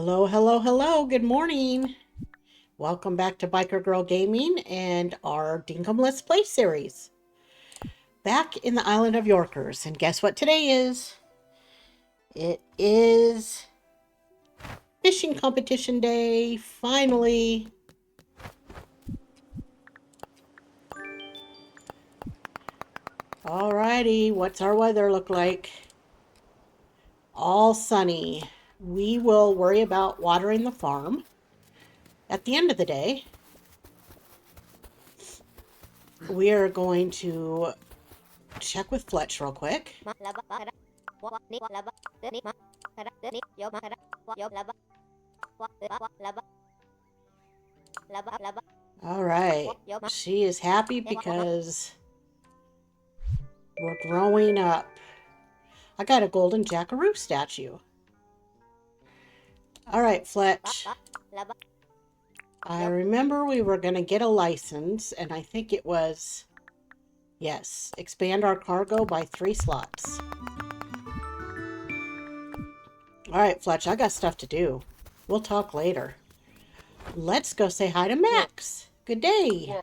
Hello, hello, hello. Good morning. Welcome back to Biker Girl Gaming and our Dinkum Let's Play series. Back in the island of Yorkers. And guess what today is? It is fishing competition day. Finally. Alrighty, what's our weather look like? All sunny. We will worry about watering the farm at the end of the day. We are going to check with Fletch real quick. All right. She is happy because we're growing up. I got a golden jackaroo statue. All right, Fletch. I remember we were going to get a license, and I think it was, yes, expand our cargo by 3 slots. All right, Fletch, I got stuff to do. We'll talk later. Let's go say hi to Max. Good day.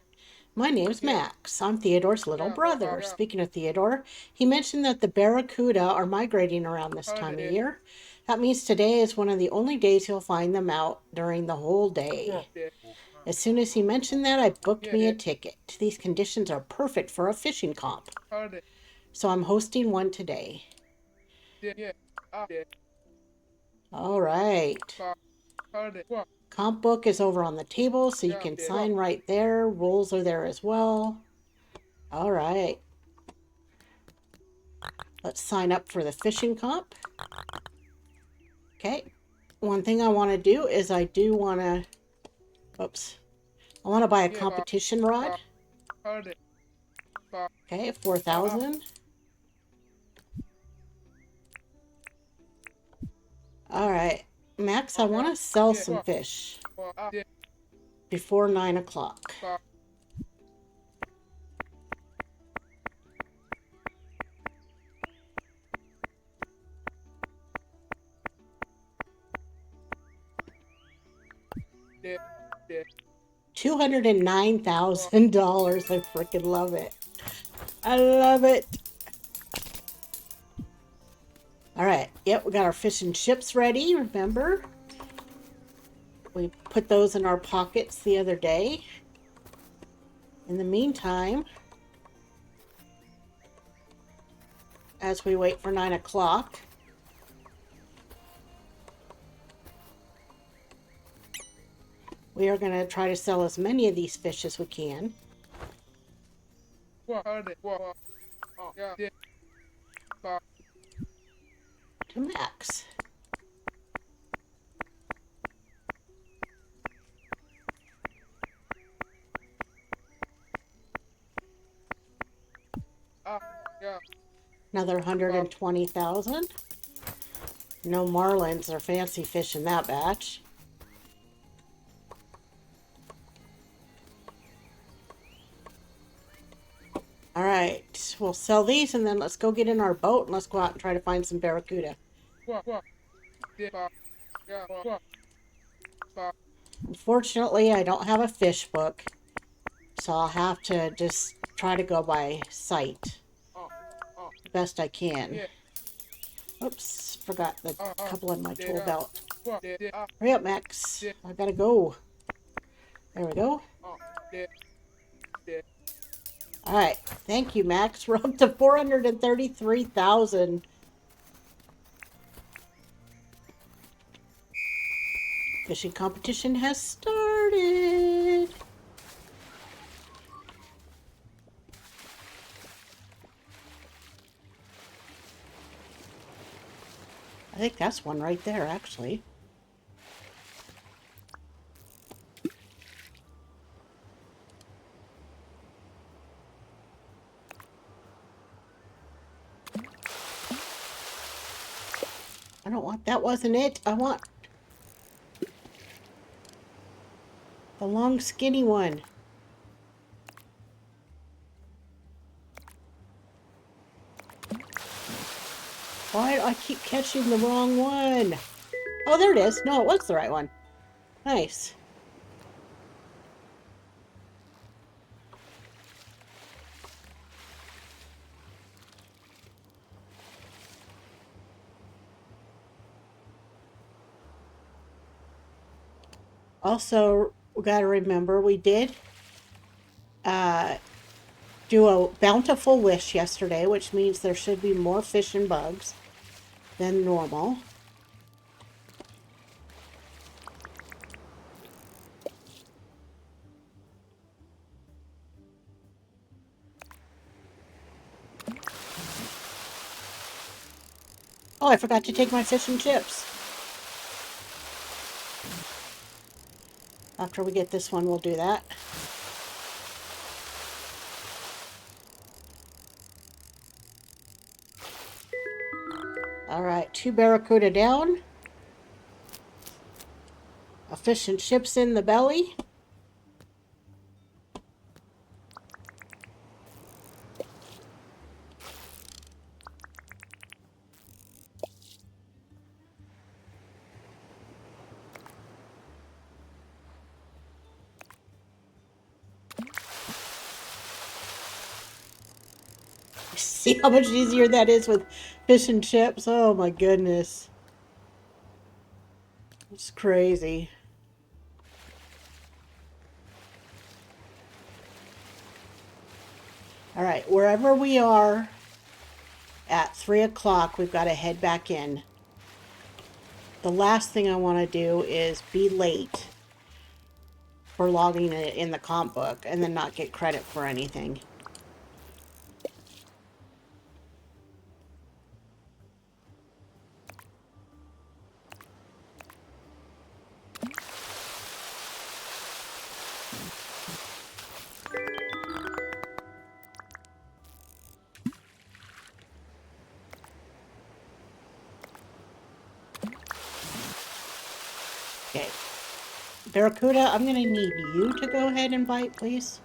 My name's Max. I'm Theodore's little brother. Speaking of Theodore, he mentioned that the barracuda are migrating around this time of year. That means today is one of the only days he'll find them out during the whole day. As soon as he mentioned that, I booked me a ticket. These conditions are perfect for a fishing comp. So I'm hosting one today. All right. Comp book is over on the table, so you can sign right there. Rules are there as well. All right. Let's sign up for the fishing comp. Okay. One thing I want to do is I do want to... Oops. I want to buy a competition rod. Okay, 4,000. All right. Max, I want to sell some fish before 9 o'clock. $209,000. I freaking love it. I love it. All right. Yep, we got our fish and chips ready, remember? We put those in our pockets the other day. In the meantime, as we wait for 9 o'clock, we are going to try to sell as many of these fish as we can. To Max. Another 120,000. No marlins or fancy fish in that batch. All right, we'll sell these and then let's go get in our boat and let's go out and try to find some barracuda. Unfortunately, I don't have a fish book, so I'll have to just try to go by sight the best I can. Oops, forgot the couple in my tool belt. Hurry up, Max. I gotta go. There we go. All right, thank you, Max. We're up to 433,000. Fishing competition has started. I think that's one right there, actually. I don't want, that wasn't it. I want the long skinny one. Why do I keep catching the wrong one? Oh, there it is. No, it was the right one. Nice. Also, we got to remember we did uh, do a bountiful wish yesterday, which means there should be more fish and bugs than normal. Oh, I forgot to take my fish and chips. After we get this one, we'll do that. All right, 2 barracuda down. A fish and chips in the belly. See how much easier that is with fish and chips? Oh my goodness. It's crazy. All right, wherever we are at 3 o'clock, we've got to head back in. The last thing I want to do is be late for logging it in the comp book and then not get credit for anything. Okay. Barracuda, I'm going to need you to go ahead and bite, please.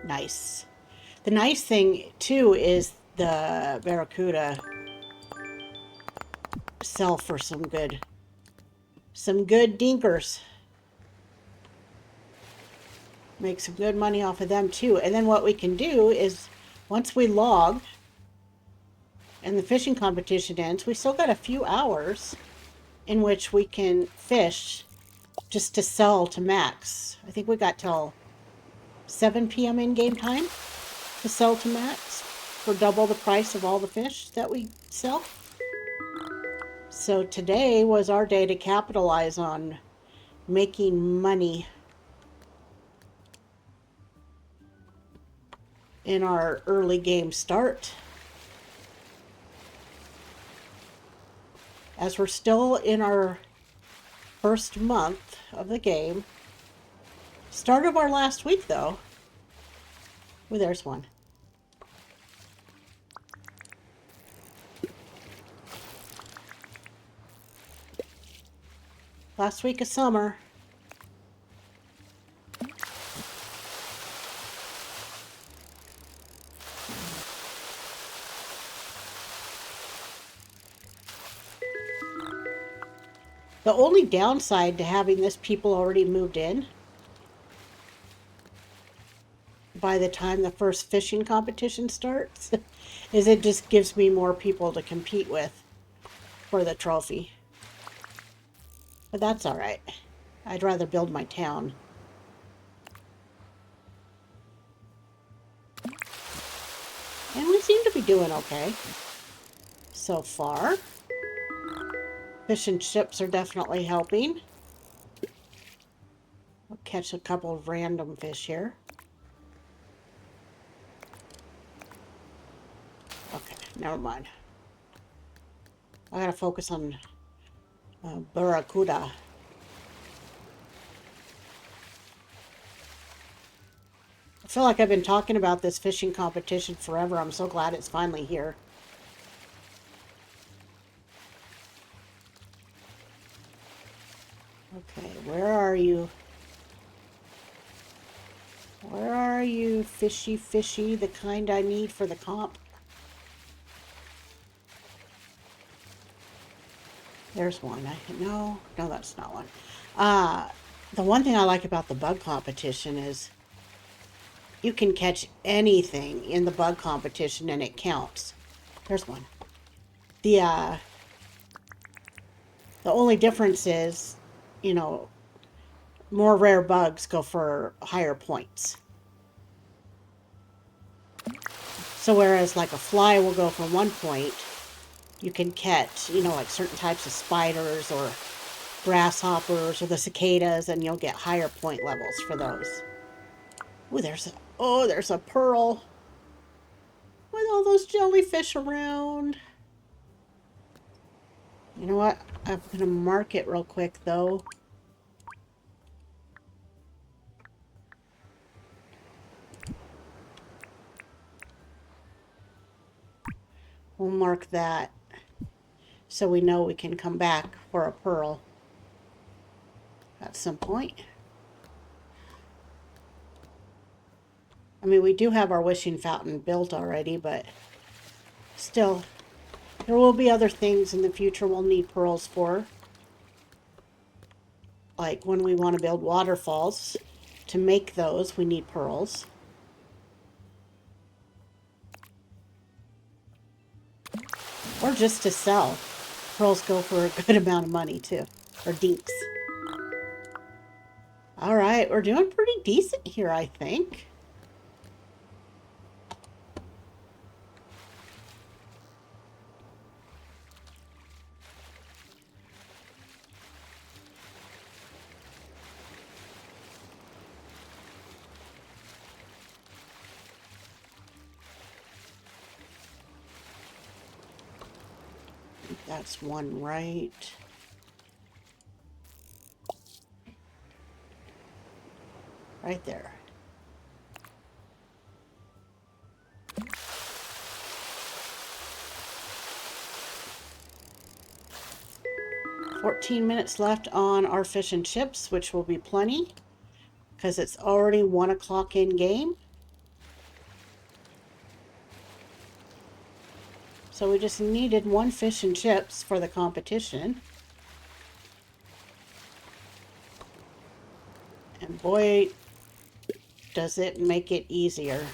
Nice. The nice thing, too, is the barracuda sell for some good dinkers. Make some good money off of them, too. And then what we can do is, once we log and the fishing competition ends, we still got a few hours in which we can fish just to sell to max. I think we got till 7 p.m. in-game time to sell to max for double the price of all the fish that we sell. So today was our day to capitalize on making money in our early game start. As we're still in our first month of the game. Start of our last week, though. Oh, there's one. Last week of summer. The only downside to having this people already moved in by the time the first fishing competition starts is it just gives me more people to compete with for the trophy. But that's all right. I'd rather build my town. And we seem to be doing okay so far. Fish and chips are definitely helping. I'll catch a couple of random fish here. Okay, never mind. I gotta focus on barracuda. I feel like I've been talking about this fishing competition forever. I'm so glad it's finally here. Okay, where are you? Where are you, fishy, fishy, the kind I need for the comp? There's one. No, that's not one. The one thing I like about the bug competition is you can catch anything in the bug competition and it counts. There's one. The only difference is, you know, more rare bugs go for higher points. So whereas like a fly will go for 1 point, you can catch, like certain types of spiders or grasshoppers or the cicadas, and you'll get higher point levels for those. Ooh, there's a pearl with all those jellyfish around. You know what? I'm gonna mark it real quick though. We'll mark that so we know we can come back for a pearl at some point. I mean, we do have our wishing fountain built already, but still, there will be other things in the future we'll need pearls for. Like when we want to build waterfalls, to make those, we need pearls. Or just to sell. Pearls go for a good amount of money, too. Or dinks. Alright, we're doing pretty decent here, I think. That's one right. Right there. $14 left on our fish and chips, which will be plenty, because it's already 1 o'clock in game. So we just needed 1 fish and chips for the competition. And boy, does it make it easier.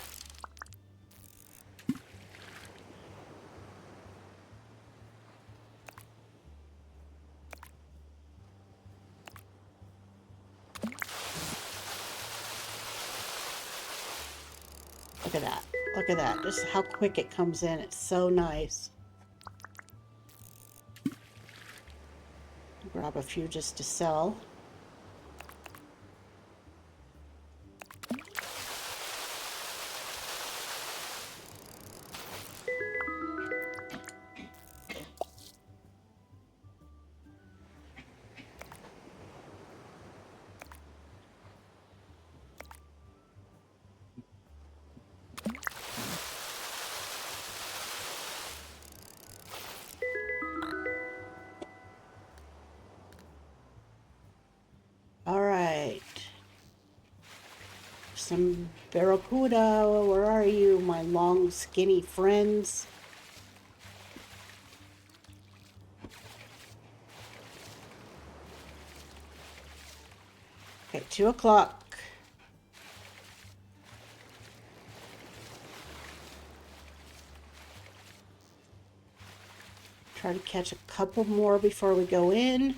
Look at that. Look at that. Just how quick it comes in. It's so nice. Grab a few just to sell. Alright. Some barracuda. Where are you, my long, skinny friends? Okay, 2 o'clock. Try to catch a couple more before we go in.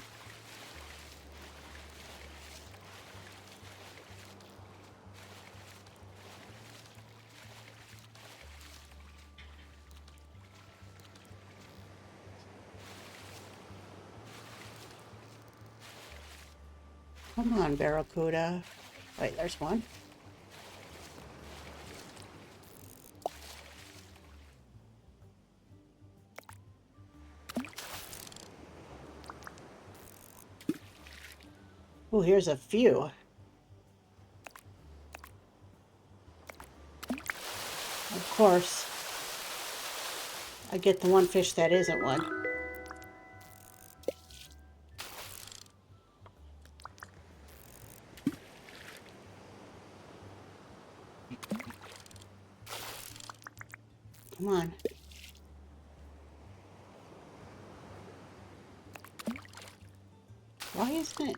Come on, barracuda. Wait, there's one. Oh, here's a few. Of course, I get the one fish that isn't one. Come on. Why isn't it?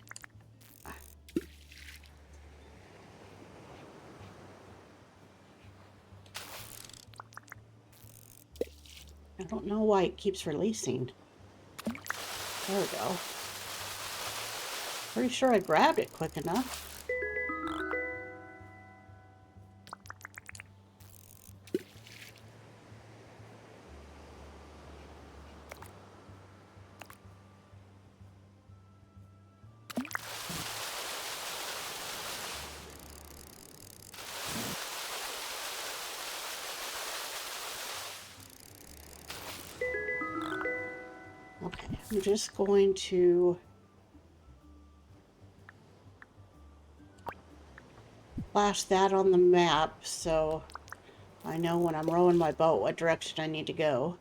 I don't know why it keeps releasing. There we go. Pretty sure I grabbed it quick enough. Okay, I'm just going to flash that on the map so I know when I'm rowing my boat what direction I need to go.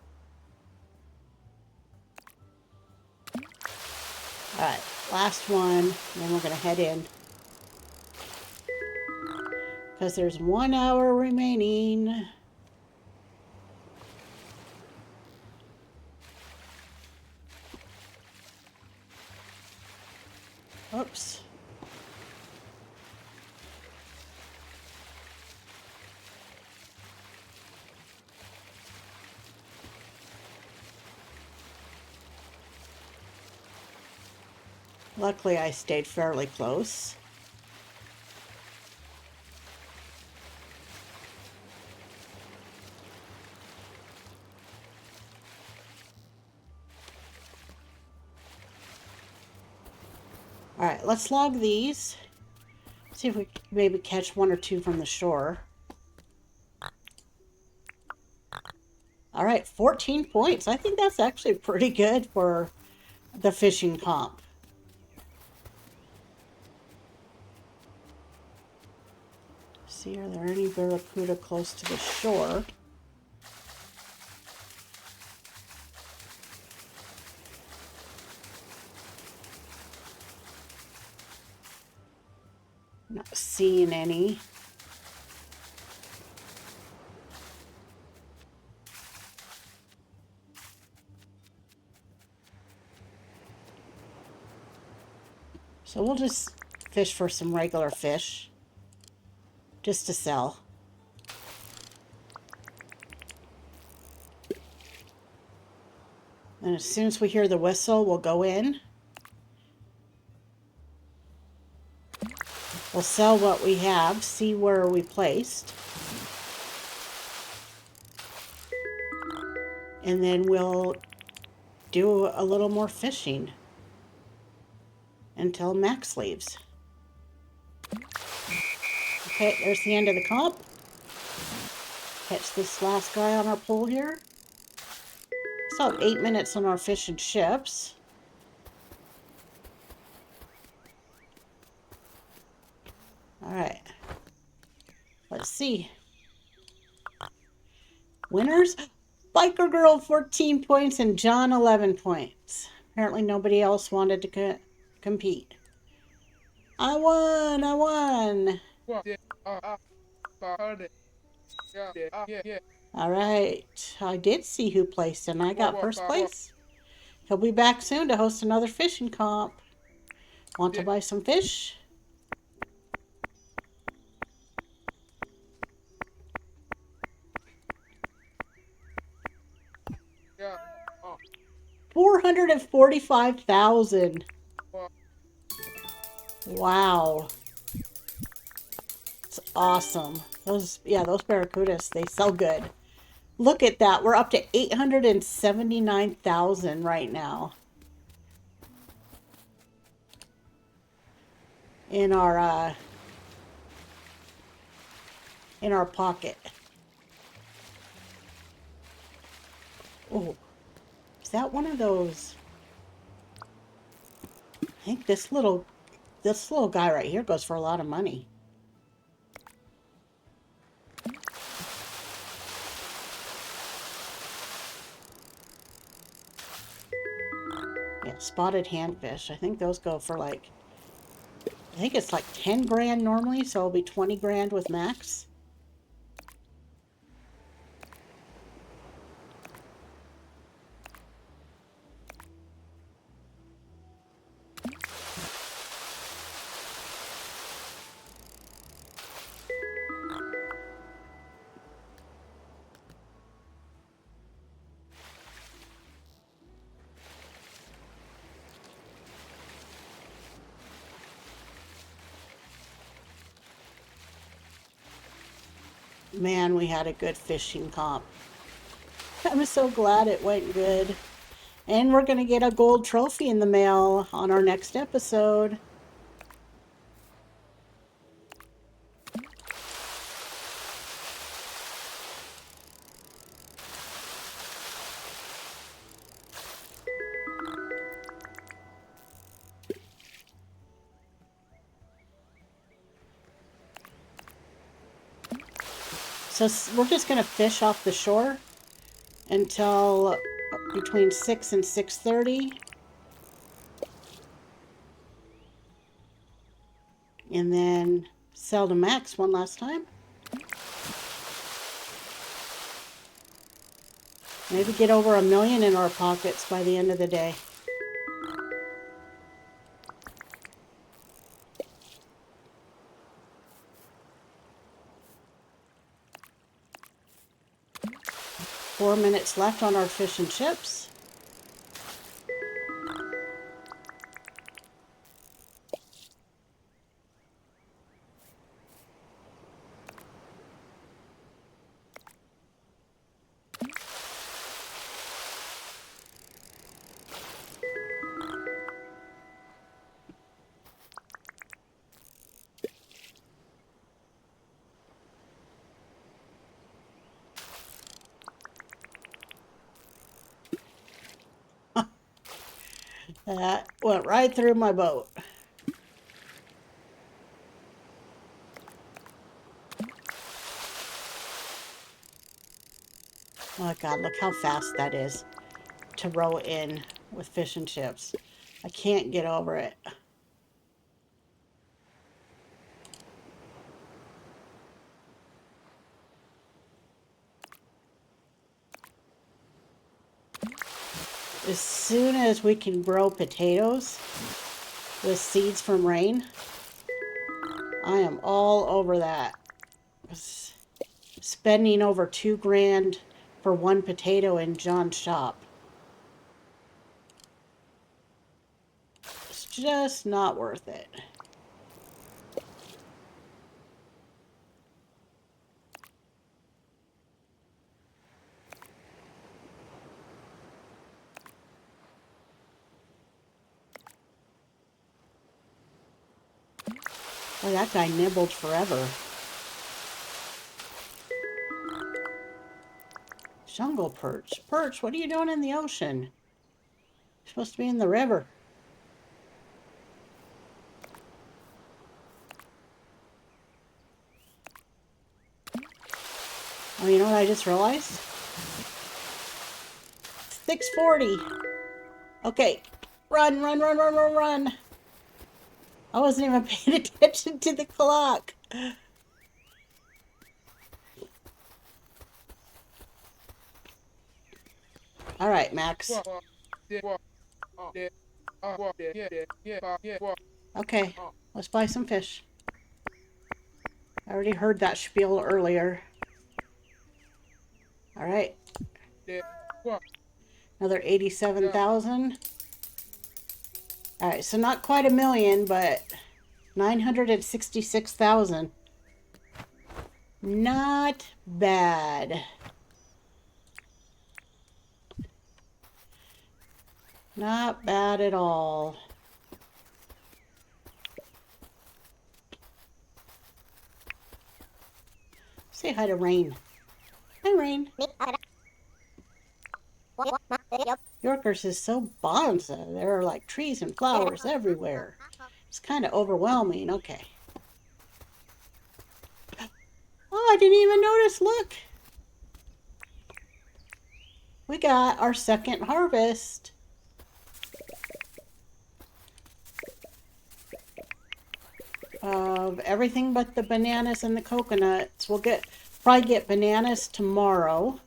Alright, last one, then we're going to head in. Because there's 1 hour remaining. Oops. Luckily, I stayed fairly close. Alright, let's log these. See if we can maybe catch 1 or 2 from the shore. Alright, 14 points. I think that's actually pretty good for the fishing comp. See, are there any barracuda close to the shore? Not seeing any. So we'll just fish for some regular fish, just to sell. And as soon as we hear the whistle, we'll go in. We'll sell what we have, see where we placed. And then we'll do a little more fishing until Max leaves. Okay, there's the end of the comp. Catch this last guy on our pole here. Still have 8 minutes on our fish and chips. Alright. Let's see. Winners? Biker Girl 14 points and John 11 points. Apparently nobody else wanted to compete. I won! I won! Alright. I did see who placed and I got first place. He'll be back soon to host another fishing comp. Want to buy some fish? $445,000. Wow. It's awesome. Those barracudas, they sell good. Look at that. We're up to 879,000 right now. In our pocket. Oh. Is that one of those? I think this little guy right here goes for a lot of money. Yeah, spotted handfish. I think those go for like, I think it's like 10 grand normally, so it'll be 20 grand with Max. Man, we had a good fishing comp. I'm so glad it went good. And we're going to get a gold trophy in the mail on our next episode. So we're just going to fish off the shore until between 6 and 6:30. And then sell to Max one last time. Maybe get over $1 million in our pockets by the end of the day. Four minutes left on our fish and chips. That went right through my boat. Oh God, look how fast that is to row in with fish and chips. I can't get over it. As soon as we can grow potatoes with seeds from rain, I am all over that. Spending over $2,000 for one potato in John's shop. It's just not worth it. Boy, that guy nibbled forever. Jungle perch. Perch, what are you doing in the ocean? You're supposed to be in the river. Oh, you know what I just realized? 6:40. Okay. Run, run, run, run, run, run. I wasn't even paying attention to the clock. All right, Max. Okay, let's buy some fish. I already heard that spiel earlier. All right. Another 87,000. All right, so not quite $1 million, but 966,000. Not bad. Not bad at all. Say hi to Rain. Hi, Rain. Yorkers is so bonza. There are like trees and flowers everywhere. It's kind of overwhelming. Okay. Oh, I didn't even notice. Look. We got our second harvest. Of everything but the bananas and the coconuts. We'll probably get bananas tomorrow.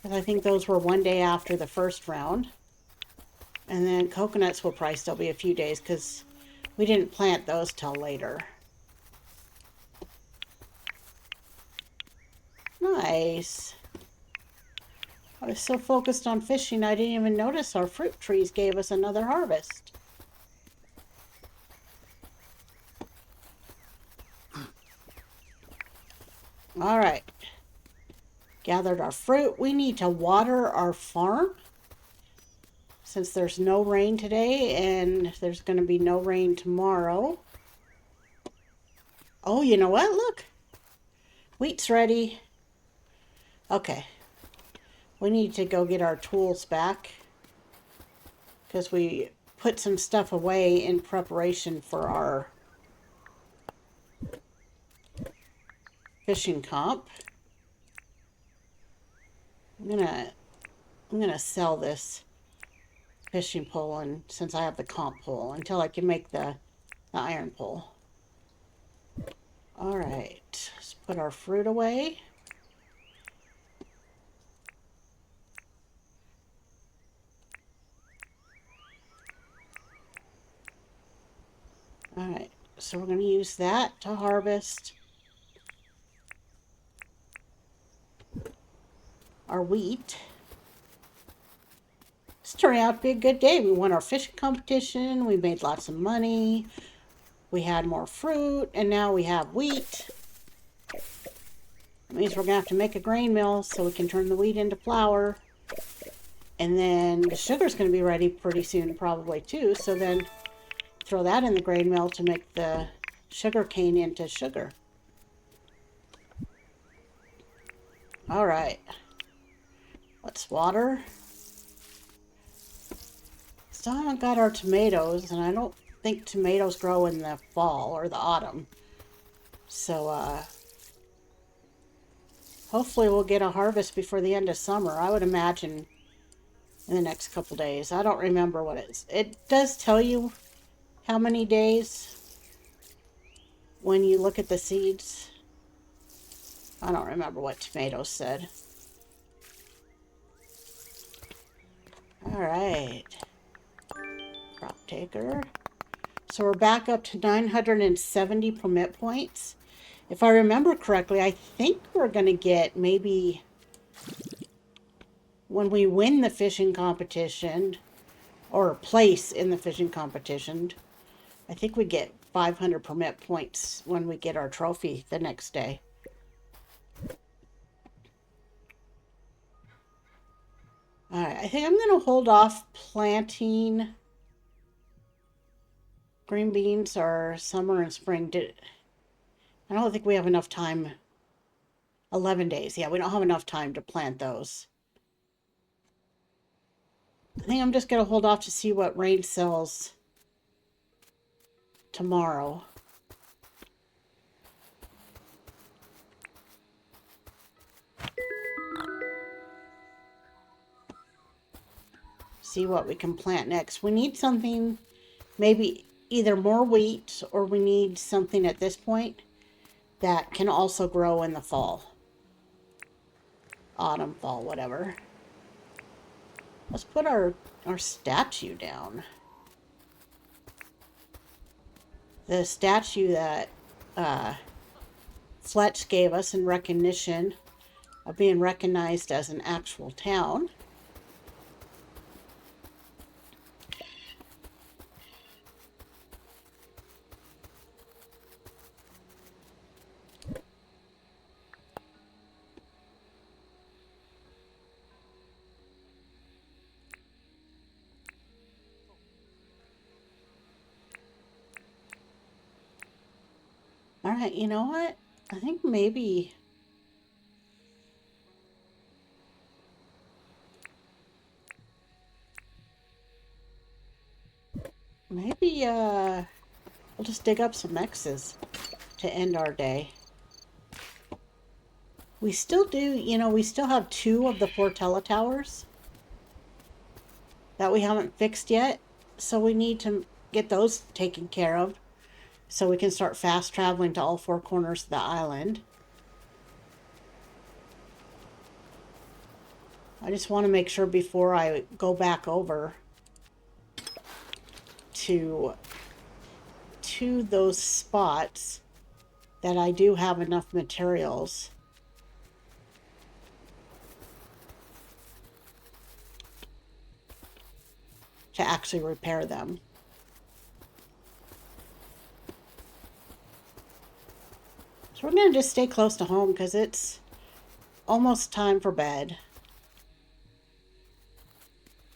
I think those were one day after the first round. And then coconuts will probably still be a few days because we didn't plant those till later. Nice. I was so focused on fishing I didn't even notice our fruit trees gave us another harvest. All right. Gathered our fruit. We need to water our farm since there's no rain today and there's going to be no rain tomorrow. Oh, you know what? Look. Wheat's ready. Okay. We need to go get our tools back because we put some stuff away in preparation for our fishing comp. I'm gonna sell this fishing pole, and since I have the comp pole, until I can make the iron pole. All right, let's put our fruit away. All right, so we're going to use that to harvest our wheat. It's turning out to be a good day. We won our fishing competition. We made lots of money. We had more fruit, and now we have wheat. That means we're going to have to make a grain mill so we can turn the wheat into flour. And then the sugar's going to be ready pretty soon probably too. So then throw that in the grain mill to make the sugar cane into sugar. All right. Let's water. Still haven't got our tomatoes, and I don't think tomatoes grow in the fall or the autumn. So, hopefully we'll get a harvest before the end of summer. I would imagine in the next couple days. I don't remember what it is. It does tell you how many days when you look at the seeds. I don't remember what tomatoes said. All right. Crop taker. So we're back up to 970 permit points. If I remember correctly, I think we're going to get maybe when we win the fishing competition or place in the fishing competition, I think we get 500 permit points when we get our trophy the next day. All right, I think I'm going to hold off planting green beans or summer and spring. I don't think we have enough time. 11 days. Yeah, we don't have enough time to plant those. I think I'm just going to hold off to see what rain sells tomorrow. See what we can plant next. We need something, maybe either more wheat, or we need something at this point that can also grow in the fall. Autumn, fall, whatever. Let's put our statue down. The statue that Fletch gave us in recognition of being recognized as an actual town. All right, you know what? I think maybe we'll just dig up some X's to end our day. We still do, we still have 2 of the 4 teletowers that we haven't fixed yet. So we need to get those taken care of so we can start fast traveling to all 4 corners of the island. I just want to make sure before I go back over to those spots that I do have enough materials to actually repair them. So we're going to just stay close to home because it's almost time for bed.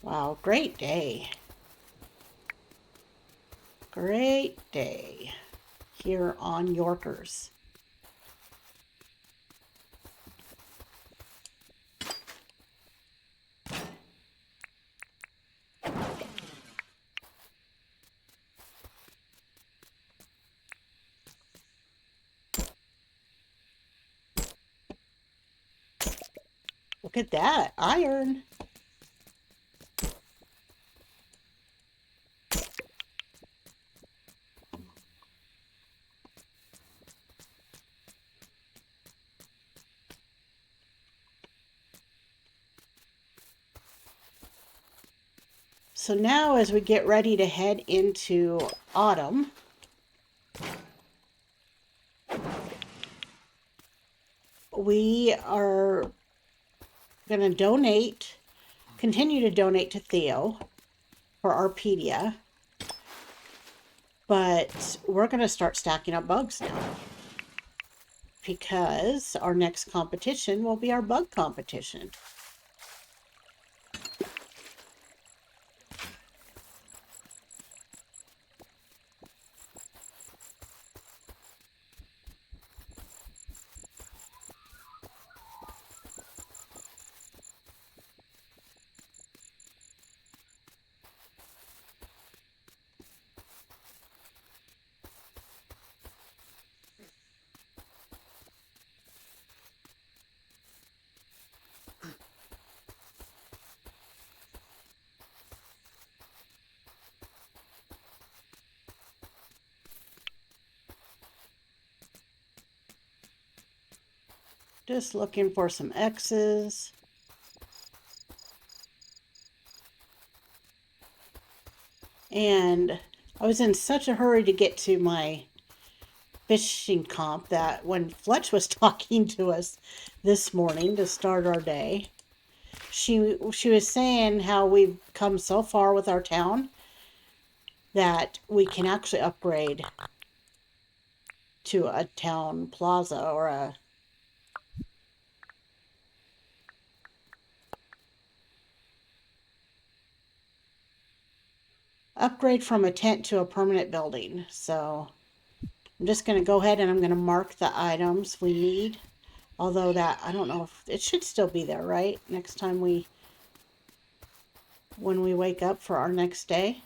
Wow, great day. Great day here on Yorkers. Look at that, iron. So now as we get ready to head into autumn, we are going to continue to donate to Theo for Arpedia, but we're going to start stacking up bugs now because our next competition will be our bug competition. Just looking for some X's. And I was in such a hurry to get to my fishing comp that when Fletch was talking to us this morning to start our day, she was saying how we've come so far with our town that we can actually upgrade to a town plaza or a upgrade from a tent to a permanent building. So I'm just going to go ahead and I'm going to mark the items we need. Although that, I don't know if it should still be there, right? Next time when we wake up for our next day.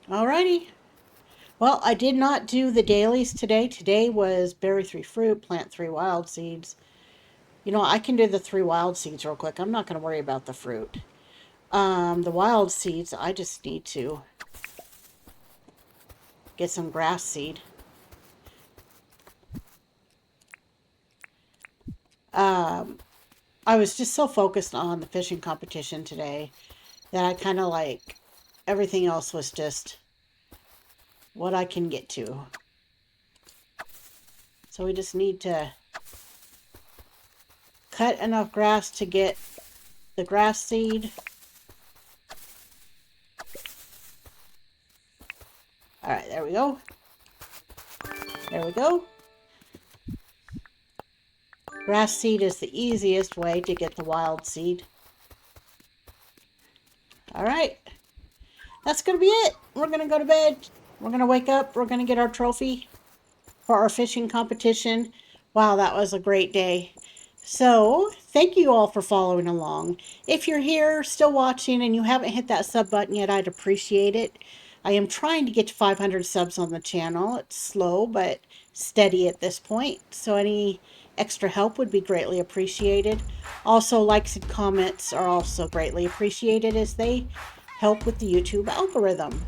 Alrighty. Well, I did not do the dailies today. Today was bury 3 fruit, plant 3 wild seeds. You know, I can do the 3 wild seeds real quick. I'm not going to worry about the fruit. The wild seeds, I just need to get some grass seed. I was just so focused on the fishing competition today that I kind of like everything else was just what I can get to. So we just need to cut enough grass to get the grass seed. Alright, there we go. There we go. Grass seed is the easiest way to get the wild seed. Alright. That's going to be it. We're going to go to bed. We're going to wake up. We're going to get our trophy for our fishing competition. Wow, that was a great day. So, thank you all for following along. If you're here still watching and you haven't hit that sub button yet, I'd appreciate it. I am trying to get to 500 subs on the channel. It's slow, but steady at this point. So any extra help would be greatly appreciated. Also, likes and comments are also greatly appreciated as they help with the YouTube algorithm.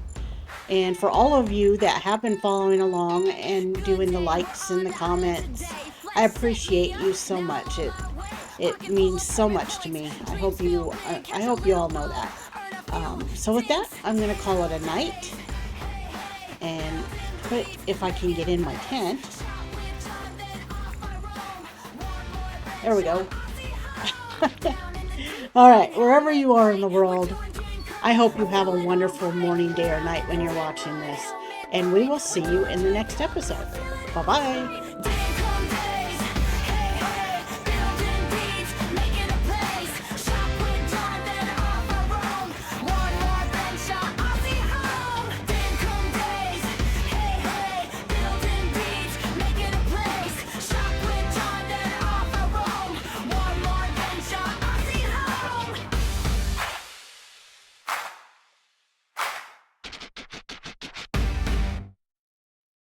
And for all of you that have been following along and doing the likes and the comments, I appreciate you so much. It means so much to me. I hope you all know that. So with that, I'm going to call it a night. And if I can get in my tent. There we go. All right, wherever you are in the world, I hope you have a wonderful morning, day, or night when you're watching this. And we will see you in the next episode. Bye bye.